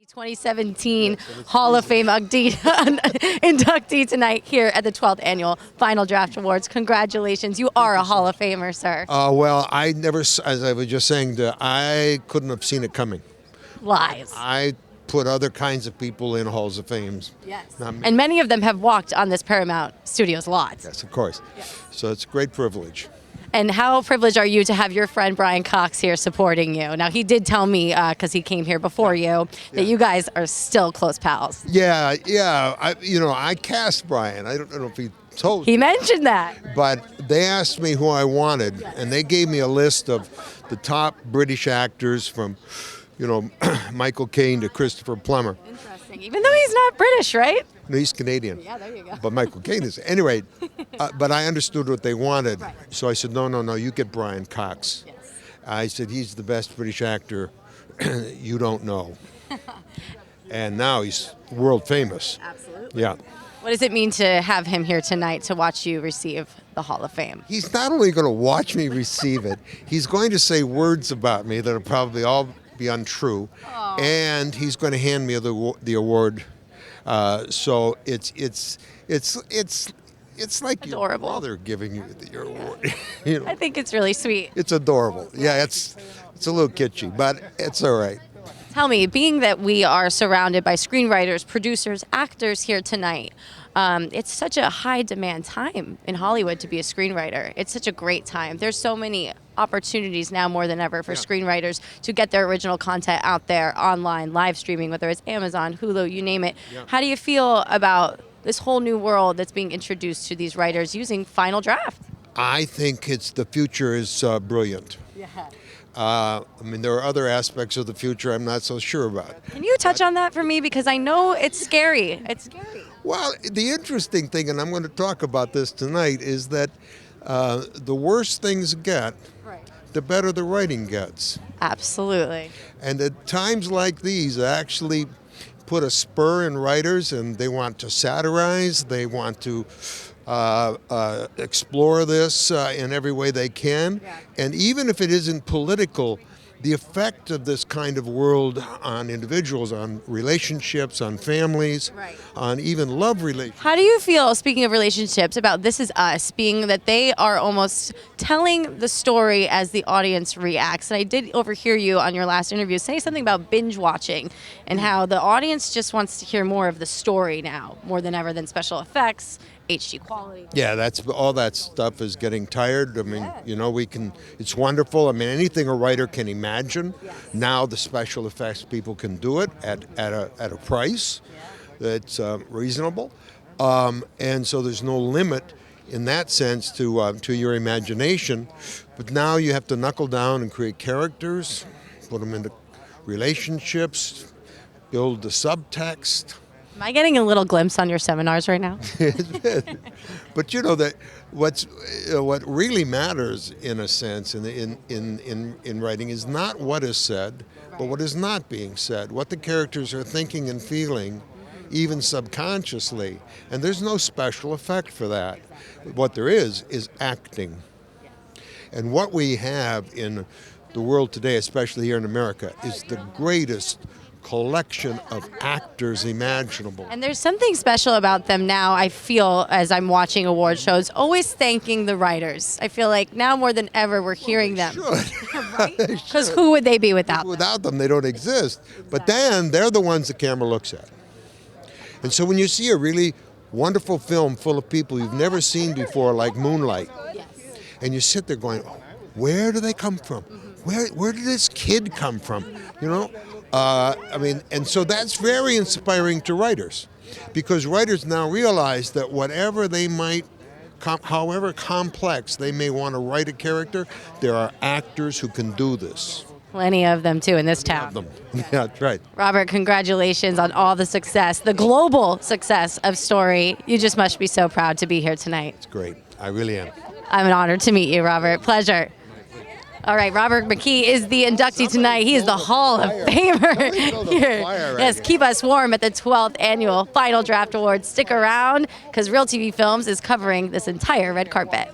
2017 Hall of Fame inductee tonight here at the 12th Annual Final Draft Awards. Congratulations. You are a Hall of Famer, sir. Well, I never, as I was just saying, I couldn't have seen it coming. Lies. I put other kinds of people in Halls of Fames. Yes. And many of them have walked on this Paramount Studios lot. Yes, of course. Yes. So it's a great privilege. And how privileged are you to have your friend Brian Cox here supporting you? Now, he did tell me, because he came here before you, that you guys are still close pals. Yeah. I cast Brian. I don't know if he told you. He mentioned that. But they asked me who I wanted, and they gave me a list of the top British actors from, Michael Caine to Christopher Plummer. Interesting. Even though he's not British, right? No, he's Canadian. Yeah, there you go. But Michael Caine is. Anyway, but I understood what they wanted. Right. So I said, no, you get Brian Cox. Yes. I said, he's the best British actor you don't know. And now he's world famous. Absolutely. Yeah. What does it mean to have him here tonight to watch you receive the Hall of Fame? He's not only going to watch me receive it, he's going to say words about me that will probably all be untrue. Aww. And he's going to hand me the award. So it's like adorable. Your mother giving you your award. I think it's really sweet. It's adorable. Yeah, it's a little kitschy, but it's all right. Tell me, being that we are surrounded by screenwriters, producers, actors here tonight, it's such a high demand time in Hollywood to be a screenwriter. It's such a great time. There's so many opportunities now more than ever for screenwriters to get their original content out there online, live streaming, whether it's Amazon, Hulu, you name it. Yeah. How do you feel about this whole new world that's being introduced to these writers using Final Draft? I think the future is brilliant. Yeah. There are other aspects of the future I'm not so sure about. Can you touch on that for me? Because I know it's scary. It's scary. Well, the interesting thing, and I'm going to talk about this tonight, is that the worse things get, the better the writing gets. Absolutely. And at times like these, actually put a spur in writers, and they want to satirize, they want to explore this in every way they can. Yeah. And even if it isn't political, the effect of this kind of world on individuals, on relationships, on families, on even love relationships. How do you feel, speaking of relationships, about This Is Us, being that they are almost telling the story as the audience reacts? And I did overhear you on your last interview say something about binge watching and how the audience just wants to hear more of the story now, more than ever than special effects, HD quality. Yeah, all that stuff is getting tired. I mean, it's wonderful. I mean, anything a writer can imagine. Yes. Now the special effects people can do it at a price that's reasonable. And so there's no limit in that sense to your imagination. But now you have to knuckle down and create characters, put them into relationships, build the subtext. Am I getting a little glimpse on your seminars right now? But that what really matters, in a sense, in writing, is not what is said, but what is not being said. What the characters are thinking and feeling, even subconsciously. And there's no special effect for that. What there is acting. And what we have in the world today, especially here in America, is the greatest collection of actors imaginable. And there's something special about them now, I feel, as I'm watching award shows, always thanking the writers. I feel like now more than ever we're hearing them. Right? Because who would they be without them? Without them, they don't exist. Exactly. But then they're the ones the camera looks at. And so when you see a really wonderful film full of people you've never seen before, like Moonlight, and you sit there going, where do they come from? Where did this kid come from? And so that's very inspiring to writers, because writers now realize that whatever they might, however complex they may want to write a character, there are actors who can do this. Plenty of them, too, in this town. Yeah, that's right. Robert, congratulations on all the success, the global success of Story. You just must be so proud to be here tonight. It's great. I really am. I'm honored to meet you, Robert. Pleasure. All right, Robert McKee is the inductee tonight. He is the Hall of Famer here. Yes, keep us warm at the 12th Annual Final Draft Awards. Stick around, because Real TV Films is covering this entire red carpet.